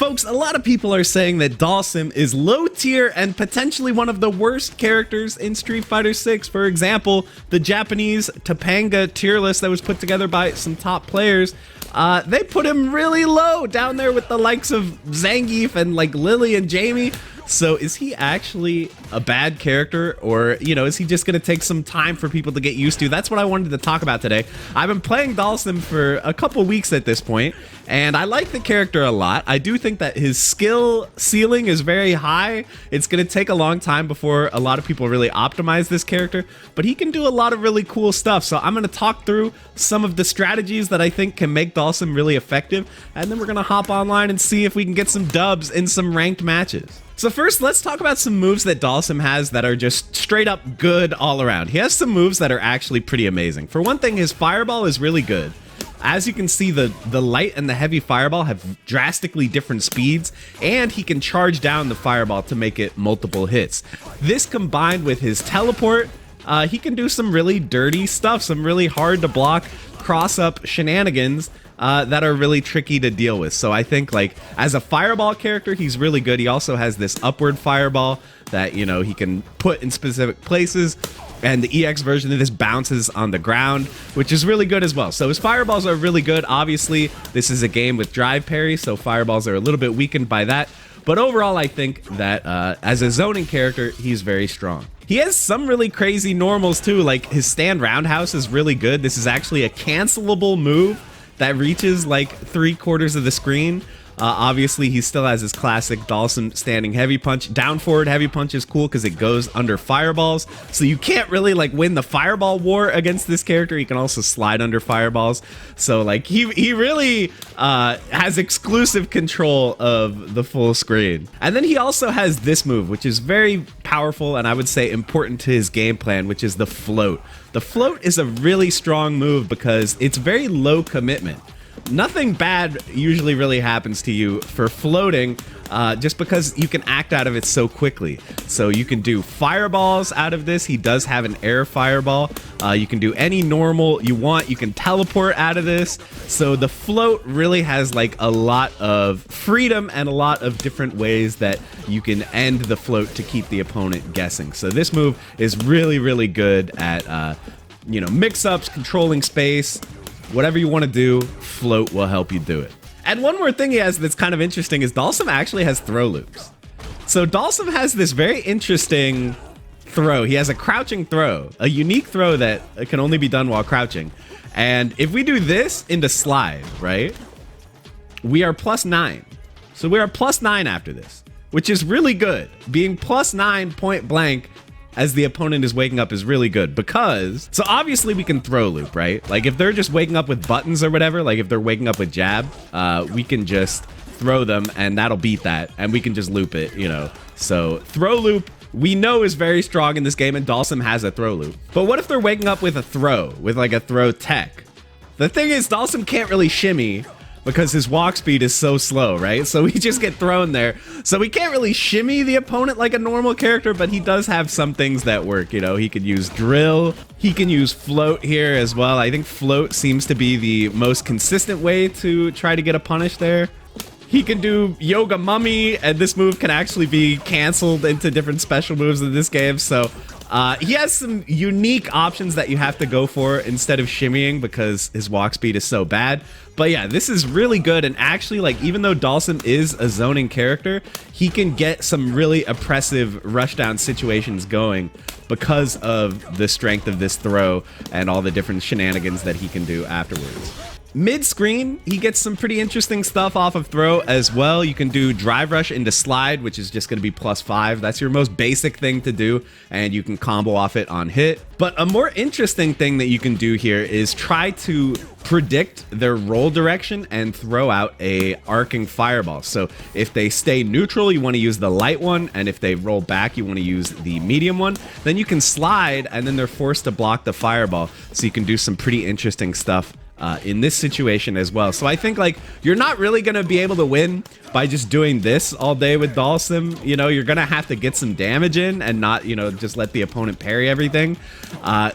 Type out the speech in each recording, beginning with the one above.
Folks, a lot of people are saying that Dhalsim is low tier and potentially one of the worst characters in Street Fighter 6. For example, the Japanese Topanga tier list that was put together by some top players, they put him really low down there with the likes of Zangief and like Lily and Jamie. So is he actually a bad character, or, you know, is he just going to take some time for people to get used to? That's what I wanted to talk about today. I've been playing Dhalsim for a couple weeks at this point, and I like the character a lot. I do think that his skill ceiling is very high. It's going to take a long time before a lot of people really optimize this character, but he can do a lot of really cool stuff. So I'm going to talk through some of the strategies that I think can make Dhalsim really effective, and then we're going to hop online and see if we can get some dubs in some ranked matches. So first, let's talk about some moves that Dhalsim has that are just straight up good all around. He has some moves that are actually pretty amazing. For one thing, his fireball is really good. As you can see, the light and the heavy fireball have drastically different speeds, and he can charge down the fireball to make it multiple hits. This combined with his teleport, he can do some really dirty stuff, some really hard to block cross-up shenanigans that are really tricky to deal with. So I think, like, as a fireball character, he's really good. He also has this upward fireball that, you know, he can put in specific places, and the EX version of this bounces on the ground, which is really good as well. So his fireballs are really good. Obviously, this is a game with drive parry, so fireballs are a little bit weakened by that. But overall, I think that as a zoning character, he's very strong. He has some really crazy normals too, like his stand roundhouse is really good. This is actually a cancelable move that reaches like 3/4 of the screen. Obviously, he still has his classic Dhalsim standing heavy punch. Down forward heavy punch is cool because it goes under fireballs. So you can't really like win the fireball war against this character. He can also slide under fireballs. So like he really has exclusive control of the full screen. And then he also has this move, which is very powerful and I would say important to his game plan, which is the float. The float is a really strong move because it's very low commitment. Nothing bad usually really happens to you for floating, just because you can act out of it so quickly. So you can do fireballs out of this. He does have an air fireball. You can do any normal you want. You can teleport out of this. So the float really has like a lot of freedom and a lot of different ways that you can end the float to keep the opponent guessing. So this move is really, really good at, you know, mix-ups, controlling space. Whatever you want to do, float will help you do it. And one more thing he has that's kind of interesting is Dhalsim actually has throw loops. So Dhalsim has this very interesting throw. He has a crouching throw, a unique throw that can only be done while crouching. And if we do this into slide, right, we are +9. So we are +9 after this, which is really good. Being +9 point blank as the opponent is waking up is really good because, so obviously we can throw loop, right? Like if they're just waking up with buttons or whatever, like if they're waking up with jab, we can just throw them and that'll beat that and we can just loop it, you know? So throw loop we know is very strong in this game and Dhalsim has a throw loop. But what if they're waking up with a throw, with like a throw tech? The thing is Dhalsim can't really shimmy because his walk speed is so slow, right? So we just get thrown there. So we can't really shimmy the opponent like a normal character, but he does have some things that work. You know, he could use drill. He can use float here as well. I think float seems to be the most consistent way to try to get a punish there. He can do Yoga Mummy, and this move can actually be canceled into different special moves in this game. So he has some unique options that you have to go for instead of shimmying because his walk speed is so bad. But yeah, this is really good. And actually, like, even though Dhalsim is a zoning character, he can get some really oppressive rushdown situations going because of the strength of this throw and all the different shenanigans that he can do afterwards. Mid-screen, he gets some pretty interesting stuff off of throw as well. You can do drive rush into slide, which is just going to be +5. That's your most basic thing to do, and you can combo off it on hit. But a more interesting thing that you can do here is try to predict their roll direction and throw out a arcing fireball. So if they stay neutral, you want to use the light one, and if they roll back, you want to use the medium one. Then you can slide, and then they're forced to block the fireball. So you can do some pretty interesting stuff in this situation as well. So I think like you're not really going to be able to win by just doing this all day with Dhalsim. You know, you're going to have to get some damage in and not, you know, just let the opponent parry everything.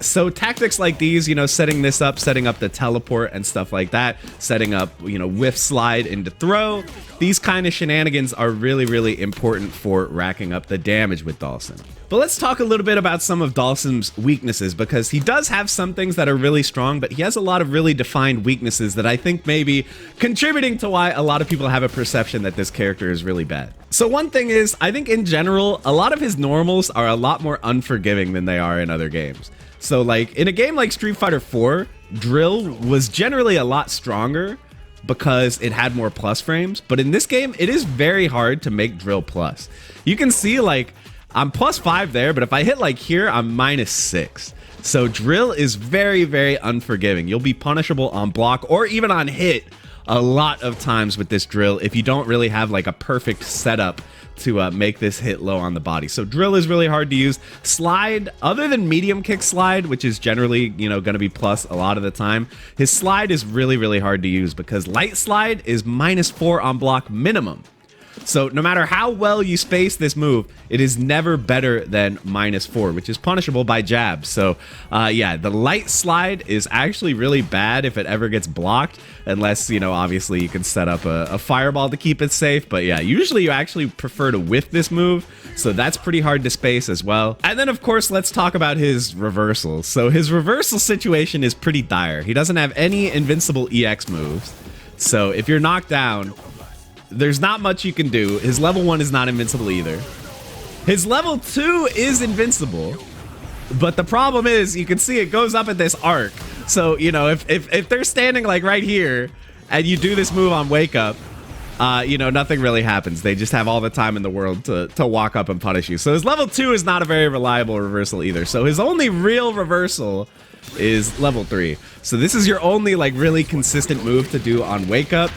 So tactics like these, you know, setting this up, setting up the teleport and stuff like that, setting up, you know, whiff slide into throw. These kind of shenanigans are really, really important for racking up the damage with Dhalsim. But let's talk a little bit about some of Dhalsim's weaknesses, because he does have some things that are really strong, but he has a lot of really defined weaknesses that I think may be contributing to why a lot of people have a perception that this character is really bad. So one thing is, I think in general, a lot of his normals are a lot more unforgiving than they are in other games. So like in a game like Street Fighter 4, Drill was generally a lot stronger because it had more plus frames, but in this game, it is very hard to make Drill plus. You can see like, I'm +5 there, but if I hit like here, I'm -6. So Drill is very, very unforgiving. You'll be punishable on block or even on hit a lot of times with this Drill if you don't really have like a perfect setup to make this hit low on the body. So Drill is really hard to use. Slide, other than medium kick slide, which is generally, you know, going to be plus a lot of the time, his slide is really, really hard to use because light slide is -4 on block minimum. So no matter how well you space this move, it is never better than -4, which is punishable by jab. So yeah, the light slide is actually really bad if it ever gets blocked, unless, you know, obviously you can set up a fireball to keep it safe. But yeah, usually you actually prefer to whiff this move, so that's pretty hard to space as well. And then of course, let's talk about his reversals. So his reversal situation is pretty dire. He doesn't have any invincible EX moves. So if you're knocked down, there's not much you can do. His level 1 is not invincible either. His level 2 is invincible, but the problem is you can see it goes up at this arc. So, you know, if they're standing like right here and you do this move on wake up, you know, nothing really happens. They just have all the time in the world to walk up and punish you. So his level 2 is not a very reliable reversal either. So his only real reversal is level 3. So this is your only like really consistent move to do on wake up.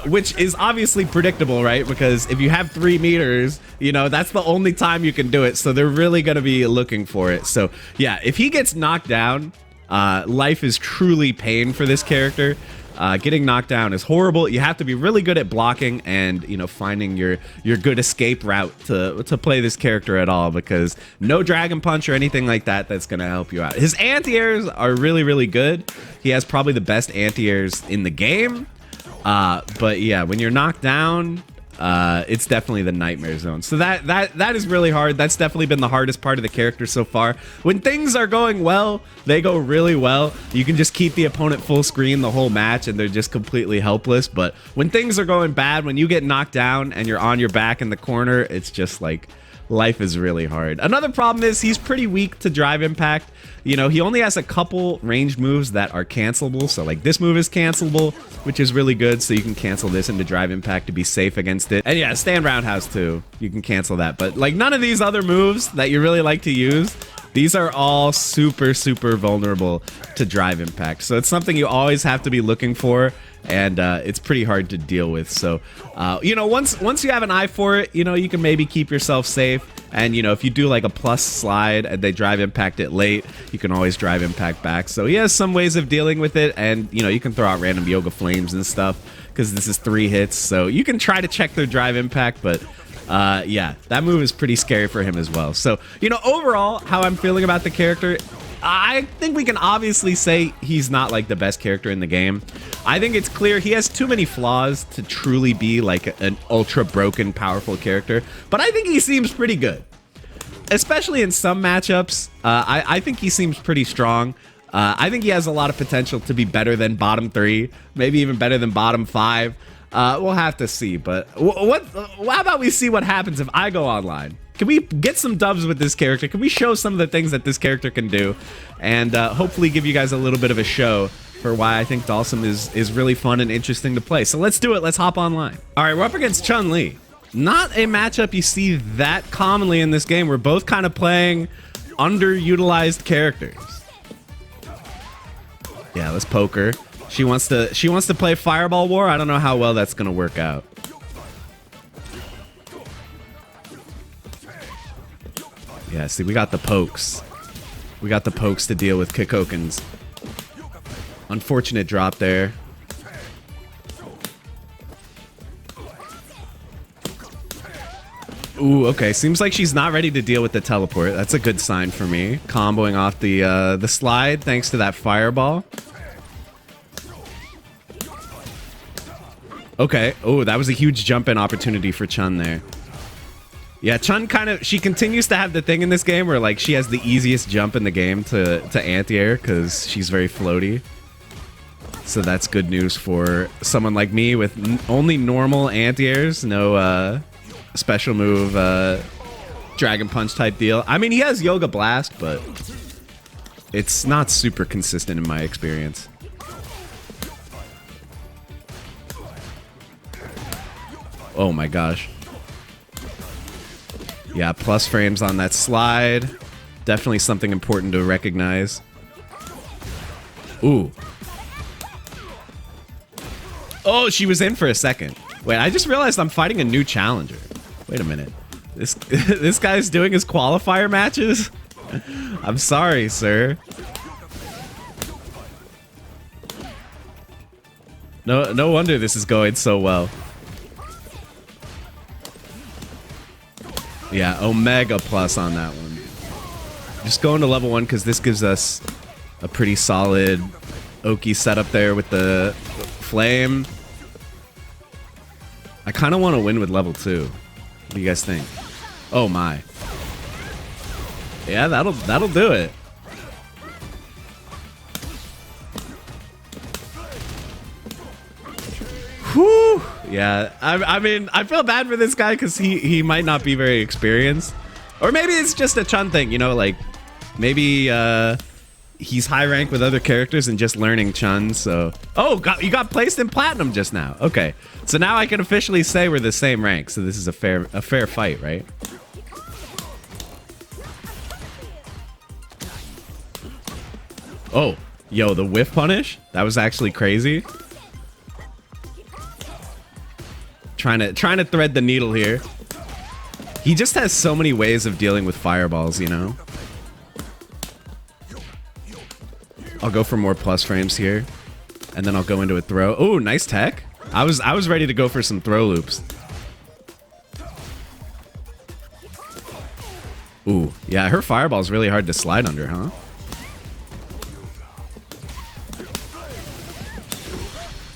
Which is obviously predictable, right? Because if you have 3 meters, you know, that's the only time you can do it. So they're really going to be looking for it. So yeah, if he gets knocked down, life is truly pain for this character. Getting knocked down is horrible. You have to be really good at blocking and, you know, finding your good escape route to play this character at all, because no Dragon Punch or anything like that that's going to help you out. His anti-airs are really, really good. He has probably the best anti-airs in the game. But yeah, when you're knocked down, it's definitely the nightmare zone. So that is really hard. That's definitely been the hardest part of the character so far. When things are going well, they go really well. You can just keep the opponent full screen the whole match and they're just completely helpless. But when things are going bad, when you get knocked down and you're on your back in the corner, it's just like life is really hard. Another problem is he's pretty weak to drive impact. You know, he only has a couple ranged moves that are cancelable. So like this move is cancelable, which is really good. So you can cancel this into drive impact to be safe against it. And yeah, stand roundhouse too. You can cancel that. But like none of these other moves that you really like to use, these are all super, super vulnerable to drive impact. So it's something you always have to be looking for. And it's pretty hard to deal with. So, you know, once you have an eye for it, you know, you can maybe keep yourself safe. And, you know, if you do like a plus slide and they drive impact it late, you can always drive impact back. So he has some ways of dealing with it. And, you know, you can throw out random yoga flames and stuff because this is 3 hits. So you can try to check their drive impact. But yeah, that move is pretty scary for him as well. So, you know, overall, how I'm feeling about the character, I think we can obviously say he's not like the best character in the game. I think it's clear he has too many flaws to truly be like an ultra broken, powerful character. But I think he seems pretty good, especially in some matchups. I think he seems pretty strong. I think he has a lot of potential to be better than bottom 3, maybe even better than bottom 5. We'll have to see. But how about we see what happens if I go online? Can we get some dubs with this character? Can we show some of the things that this character can do? And hopefully give you guys a little bit of a show for why I think Dhalsim is really fun and interesting to play. So let's do it. Let's hop online. All right, we're up against Chun Li. Not a matchup you see that commonly in this game. We're both kind of playing underutilized characters. Yeah, let's poke her. She wants to play Fireball War. I don't know how well that's gonna work out. Yeah, see, we got the pokes. We got the pokes to deal with Kikokens. Unfortunate drop there. Ooh, okay. Seems like she's not ready to deal with the teleport. That's a good sign for me. Comboing off the slide thanks to that fireball. Okay. Oh, that was a huge jump-in opportunity for Chun there. Yeah, Chun she continues to have the thing in this game where, like, she has the easiest jump in the game to anti-air because she's very floaty. So that's good news for someone like me with only normal anti-airs, no special move, Dragon Punch type deal. I mean, he has Yoga Blast, but it's not super consistent in my experience. Oh my gosh. Yeah, plus frames on that slide. Definitely something important to recognize. Ooh. Oh, she was in for a second. Wait, I just realized I'm fighting a new challenger. Wait a minute. This guy's doing his qualifier matches? I'm sorry, sir. No wonder this is going so well. Yeah, Omega plus on that one. Just going to level 1 because this gives us a pretty solid Oki setup there with the flame. I kind of want to win with level 2. What do you guys think? Oh my. Yeah, that'll do it. Whew. Yeah, I mean, I feel bad for this guy because he might not be very experienced. Or maybe it's just a Chun thing, you know, like maybe he's high rank with other characters and just learning Chun, so... Oh, you got placed in Platinum just now. Okay, so now I can officially say we're the same rank, so this is a fair fight, right? Oh, yo, the whiff punish? That was actually crazy. Trying to thread the needle here. He just has so many ways of dealing with fireballs, you know? I'll go for more plus frames here. And then I'll go into a throw. Oh, nice tech. I was ready to go for some throw loops. Ooh, yeah, her fireball's really hard to slide under, huh?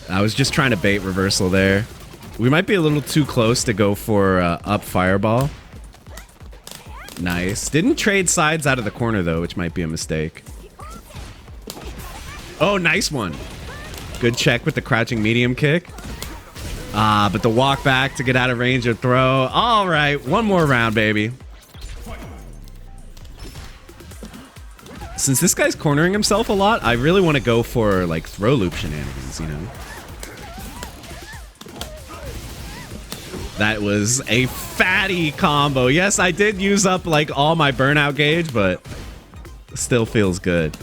I was just trying to bait reversal there. We might be a little too close to go for up fireball. Nice. Didn't trade sides out of the corner, though, which might be a mistake. Oh, nice one. Good check with the crouching medium kick. Ah, but the walk back to get out of range of throw. All right, one more round, baby. Since this guy's cornering himself a lot, I really want to go for, like, throw loop shenanigans, you know? That was a fatty combo. Yes, I did use up like all my burnout gauge, but still feels good.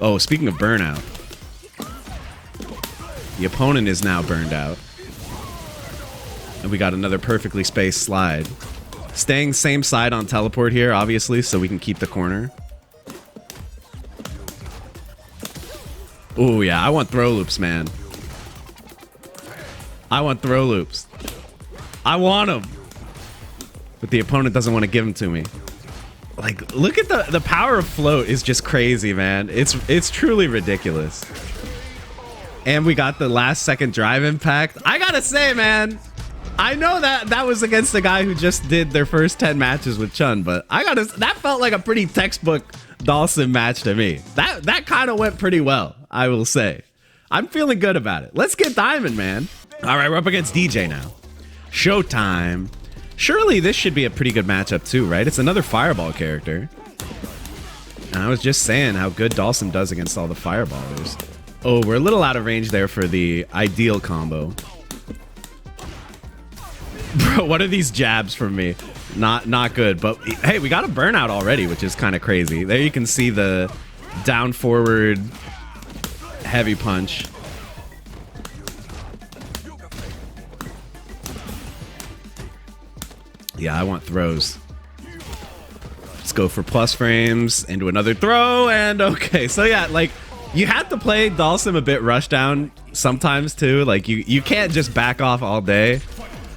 Oh, speaking of burnout, the opponent is now burned out. And we got another perfectly spaced slide. Staying same side on teleport here, obviously, so we can keep the corner. Oh yeah, I want throw loops, man. I want throw loops. I want them. But the opponent doesn't want to give them to me. Like, look at the power of float is just crazy, man. It's truly ridiculous. And we got the last second drive impact. I gotta say, man, I know that was against a guy who just did their first 10 matches with Chun, but that felt like a pretty textbook Dhalsim match to me. That kind of went pretty well, I will say. I'm feeling good about it. Let's get Diamond, man. All right, we're up against Dee Jay now. Showtime. Surely this should be a pretty good matchup too, right? It's another fireball character. And I was just saying how good Dhalsim does against all the fireballers. Oh, we're a little out of range there for the ideal combo. Bro, what are these jabs from me? Not good, but hey, we got a burnout already, which is kind of crazy. There you can see the down forward heavy punch. Yeah, I want throws. Let's go for plus frames into another throw. And okay, so yeah, like you have to play Dhalsim a bit rush down sometimes too. Like you can't just back off all day.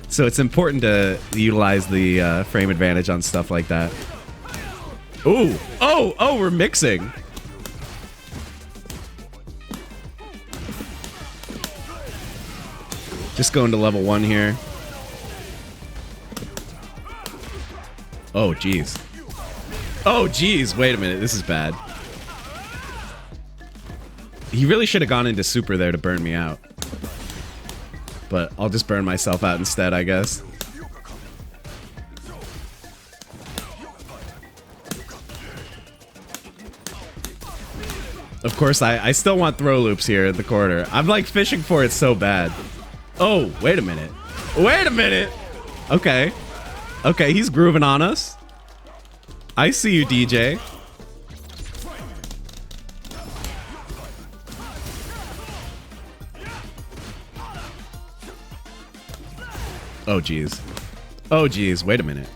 So it's important to utilize the frame advantage on stuff like that. Ooh, oh, we're mixing. Just going to level 1 here. Oh, geez. Oh, geez. Wait a minute. This is bad. He really should have gone into super there to burn me out. But I'll just burn myself out instead, I guess. Of course, I still want throw loops here in the corner. I'm like fishing for it so bad. Oh, wait a minute. Wait a minute. Okay. Okay, he's grooving on us. I see you, Dee Jay. Oh, geez. Oh, geez. Wait a minute.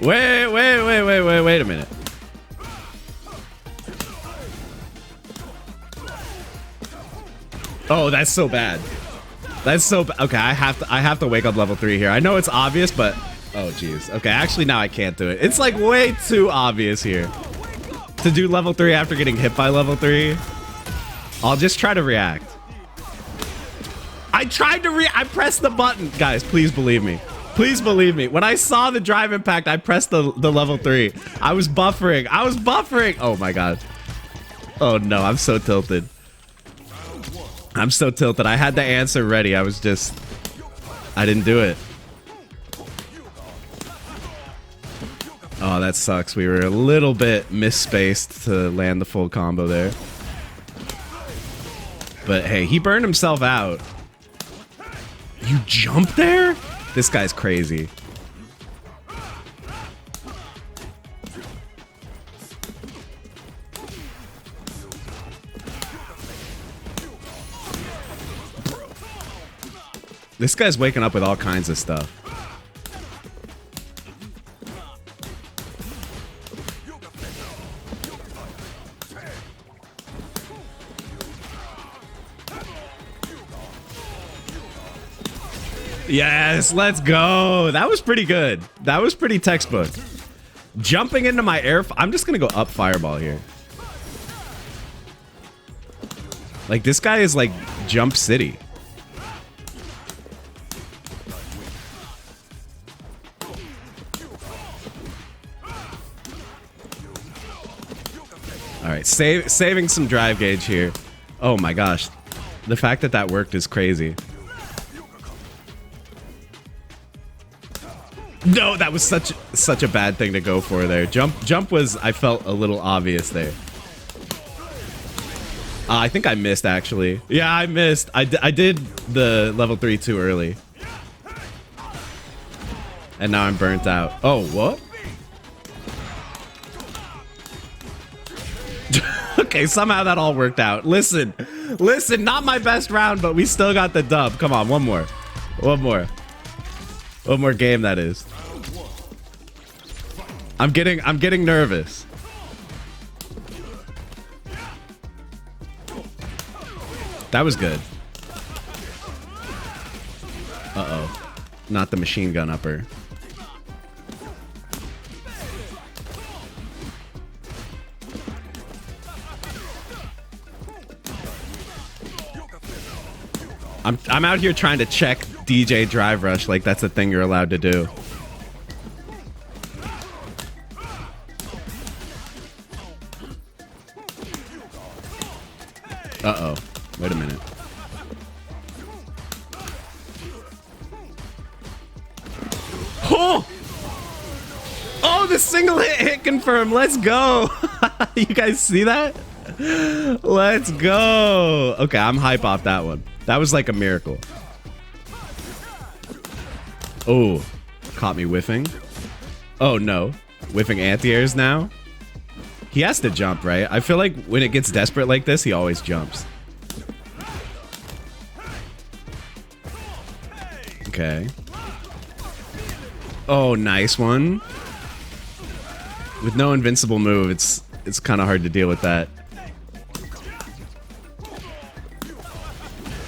Wait a minute. Oh, that's so bad. That's so bad. Okay, I have to wake up level 3 here. I know it's obvious, but oh geez. Okay, actually now I can't do it. It's like way too obvious here to do level 3 after getting hit by level 3. I'll just try to react. I tried to I pressed the button. Guys, please believe me. Please believe me. When I saw the drive impact, I pressed the level 3. I was buffering. Oh my god. Oh no, I'm so tilted. I'm so tilted. I had the answer ready. I didn't do it. Oh, that sucks. We were a little bit misspaced to land the full combo there. But hey, he burned himself out. You jump there? This guy's crazy. This guy's waking up with all kinds of stuff. Yes, let's go. That was pretty good. That was pretty textbook. Jumping into my air. I'm just going to go up fireball here. Like, this guy is like Jump City. All right, saving some drive gauge here. Oh my gosh. The fact that that worked is crazy. No, that was such a bad thing to go for there. Jump was, I felt, a little obvious there. I think I missed, actually. Yeah, I missed. I did the level 3 too early. And now I'm burnt out. Oh, what? Okay, somehow that all worked out. Listen, not my best round, but we still got the dub. Come on, one more game, that is. I'm getting nervous. That was good. Uh-oh. Not the machine gun upper. I'm out here trying to check DJ drive rush like that's a thing you're allowed to do. Uh-oh. Wait a minute. Oh! Oh, the single hit confirm. Let's go. You guys see that? Let's go. Okay, I'm hype off that one. That was like a miracle. Oh, caught me whiffing. Oh no, whiffing anti-airs now. He has to jump, right? I feel like when it gets desperate like this, he always jumps. Okay. Oh, nice one. With no invincible move, it's kind of hard to deal with that.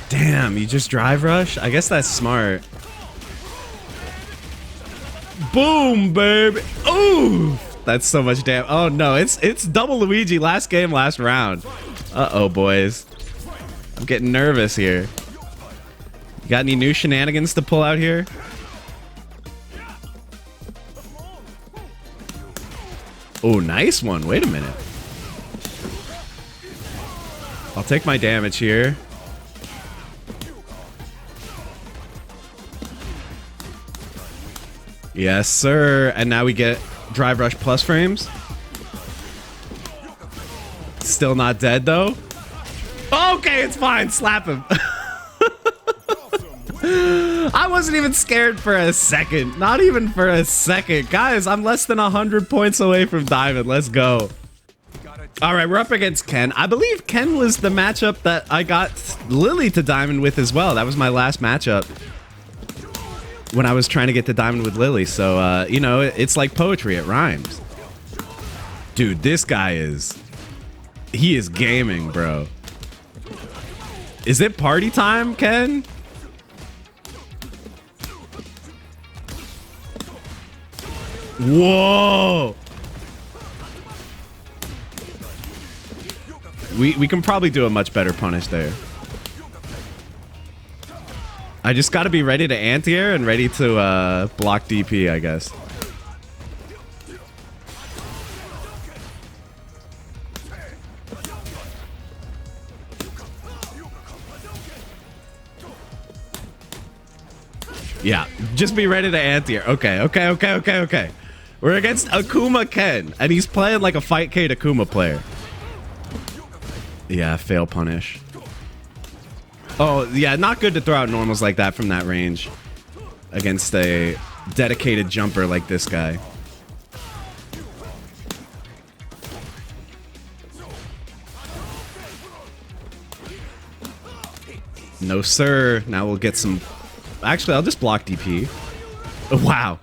Damn, you just drive rush? I guess that's smart. Boom, baby. Ooh, that's so much damage. Oh no, it's double Luigi. Last game, last round. Uh-oh, boys. I'm getting nervous here. You got any new shenanigans to pull out here? Oh, nice one. Wait a minute. I'll take my damage here. Yes, sir. And now we get Drive Rush plus frames. Still not dead, though. Okay, it's fine. Slap him. I wasn't even scared for a second. Not even for a second. Guys, I'm less than 100 points away from Diamond. Let's go. All right, we're up against Ken. I believe Ken was the matchup that I got Lily to Diamond with as well. That was my last matchup when I was trying to get to Diamond with Lily. So, you know, it's like poetry. It rhymes. Dude, this guy is... He is gaming, bro. Is it party time, Ken? Whoa! We can probably do a much better punish there. I just got to be ready to anti-air and ready to block DP, I guess. Yeah, just be ready to anti-air. Okay. We're against Akuma Ken, and he's playing like a Fight Kate Akuma player. Yeah, fail punish. Oh, yeah, not good to throw out normals like that from that range against a dedicated jumper like this guy. No, sir. Now we'll get some... Actually, I'll just block DP. Oh, wow.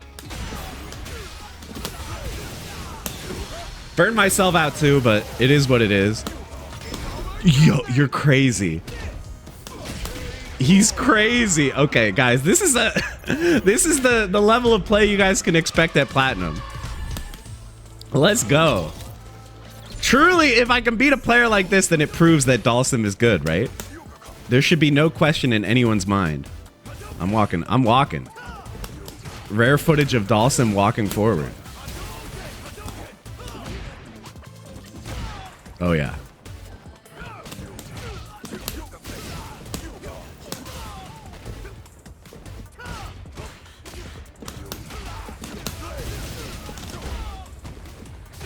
Burned myself out too, but it is what it is. Yo, you're crazy. He's crazy. Okay, guys, this is the level of play you guys can expect at Platinum. Let's go. Truly, if I can beat a player like this, then it proves that Dhalsim is good, right? There should be no question in anyone's mind. I'm walking. Rare footage of Dhalsim walking forward. Oh, yeah.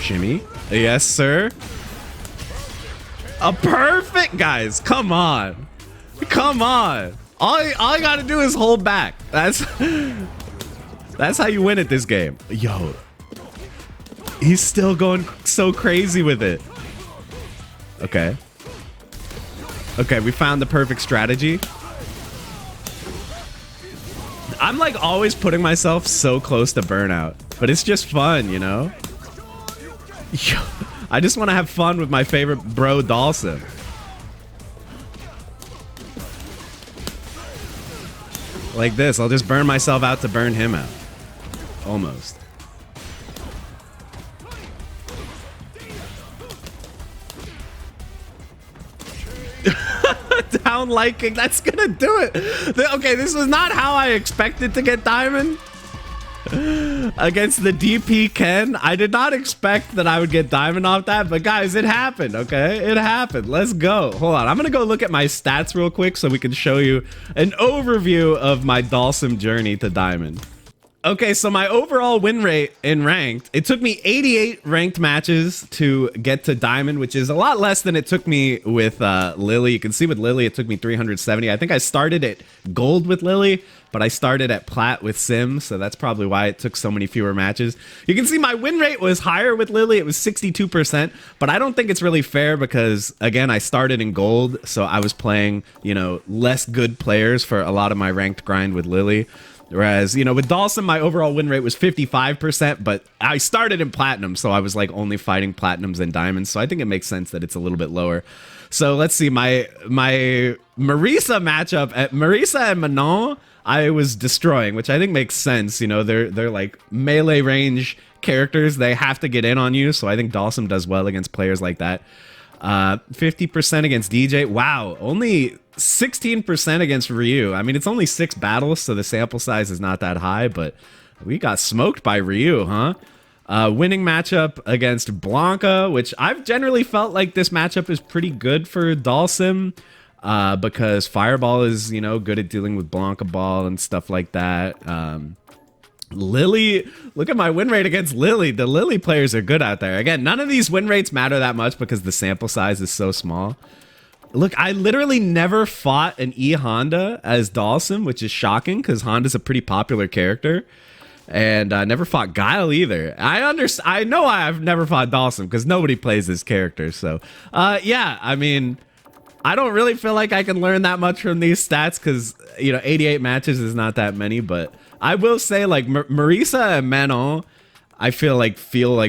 Shimmy. Yes, sir. A perfect, guys. Come on. Come on. All I gotta do is hold back. That's how you win at this game. Yo. He's still going so crazy with it. Okay. Okay, we found the perfect strategy. I'm like always putting myself so close to burnout, but it's just fun, you know? Yo, I just want to have fun with my favorite bro, Dhalsim. Like this, I'll just burn myself out to burn him out. Almost. Down liking, that's gonna do it. Okay, this was not how I expected to get Diamond. Against the DP Ken, I did not expect that I would get Diamond off that, but guys, it happened, okay? It happened. Let's go. Hold on, I'm gonna go look at my stats real quick so we can show you an overview of my Dhalsim journey to Diamond. Okay, so my overall win rate in ranked, it took me 88 ranked matches to get to Diamond, which is a lot less than it took me with Lily. You can see with Lily, it took me 370. I think I started at gold with Lily, but I started at plat with Sim, so that's probably why it took so many fewer matches. You can see my win rate was higher with Lily. It was 62%, but I don't think it's really fair because, again, I started in gold, so I was playing, you know, less good players for a lot of my ranked grind with Lily. Whereas, you know, with Dhalsim, my overall win rate was 55%, but I started in platinum, so I was like only fighting platinums and diamonds. So I think it makes sense that it's a little bit lower. So let's see, my Marisa matchup at Marisa and Manon, I was destroying, which I think makes sense. You know, they're like melee range characters. They have to get in on you. So I think Dhalsim does well against players like that. 50% against Dee Jay. Wow, only 16% against Ryu. I mean, it's only 6 battles, so the sample size is not that high, but we got smoked by Ryu, huh? Winning matchup against Blanca, which I've generally felt like this matchup is pretty good for Dhalsim, because Fireball is, you know, good at dealing with Blanca Ball and stuff like that. Lily, look at my win rate against Lily. The Lily players are good out there. Again, none of these win rates matter that much because the sample size is so small. Look, I literally never fought an E Honda as Dhalsim, which is shocking because Honda's a pretty popular character. And I never fought Guile either. I know I've never fought Dhalsim because nobody plays this character. So, yeah, I mean, I don't really feel like I can learn that much from these stats because, you know, 88 matches is not that many, but I will say, like, Marisa and Manon, I feel like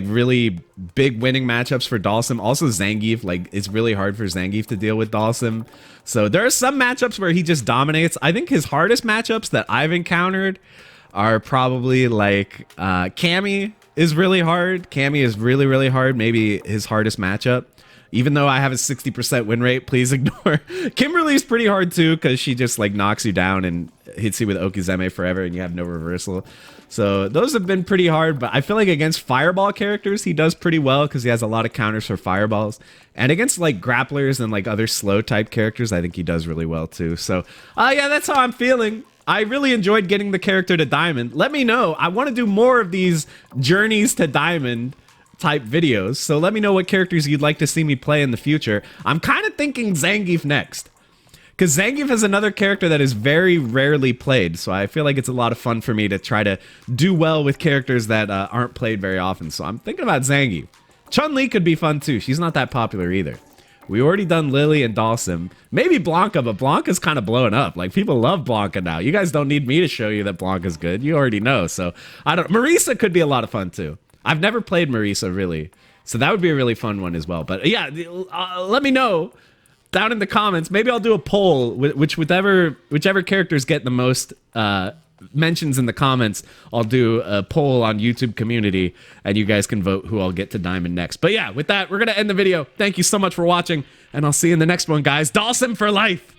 really big winning matchups for Dhalsim. Also, Zangief, like, it's really hard for Zangief to deal with Dhalsim. So there are some matchups where he just dominates. I think his hardest matchups that I've encountered are probably like Cammy is really hard. Cammy is really, really hard. Maybe his hardest matchup. Even though I have a 60% win rate, please ignore. Kimberly's pretty hard too because she just like knocks you down and hits you with Okizeme forever and you have no reversal. So those have been pretty hard, but I feel like against Fireball characters, he does pretty well because he has a lot of counters for Fireballs. And against like grapplers and like other slow type characters, I think he does really well too. So yeah, that's how I'm feeling. I really enjoyed getting the character to Diamond. Let me know. I want to do more of these journeys to Diamond type videos. So let me know what characters you'd like to see me play in the future. I'm kind of thinking Zangief next, because Zangief is another character that is very rarely played. So I feel like it's a lot of fun for me to try to do well with characters that aren't played very often. So I'm thinking about Zangief. Chun Li could be fun too. She's not that popular either. We already done Lily and Dhalsim. Maybe Blanca, but Blanca's kind of blowing up. Like, people love Blanca now. You guys don't need me to show you that Blanca's good. You already know. So I don't. Marisa could be a lot of fun too. I've never played Marisa really, so that would be a really fun one as well. But yeah, let me know down in the comments. Maybe I'll do a poll, whichever characters get the most mentions in the comments. I'll do a poll on YouTube community, and you guys can vote who I'll get to Diamond next. But yeah, with that, we're gonna end the video. Thank you so much for watching, and I'll see you in the next one, guys. Dhalsim for life.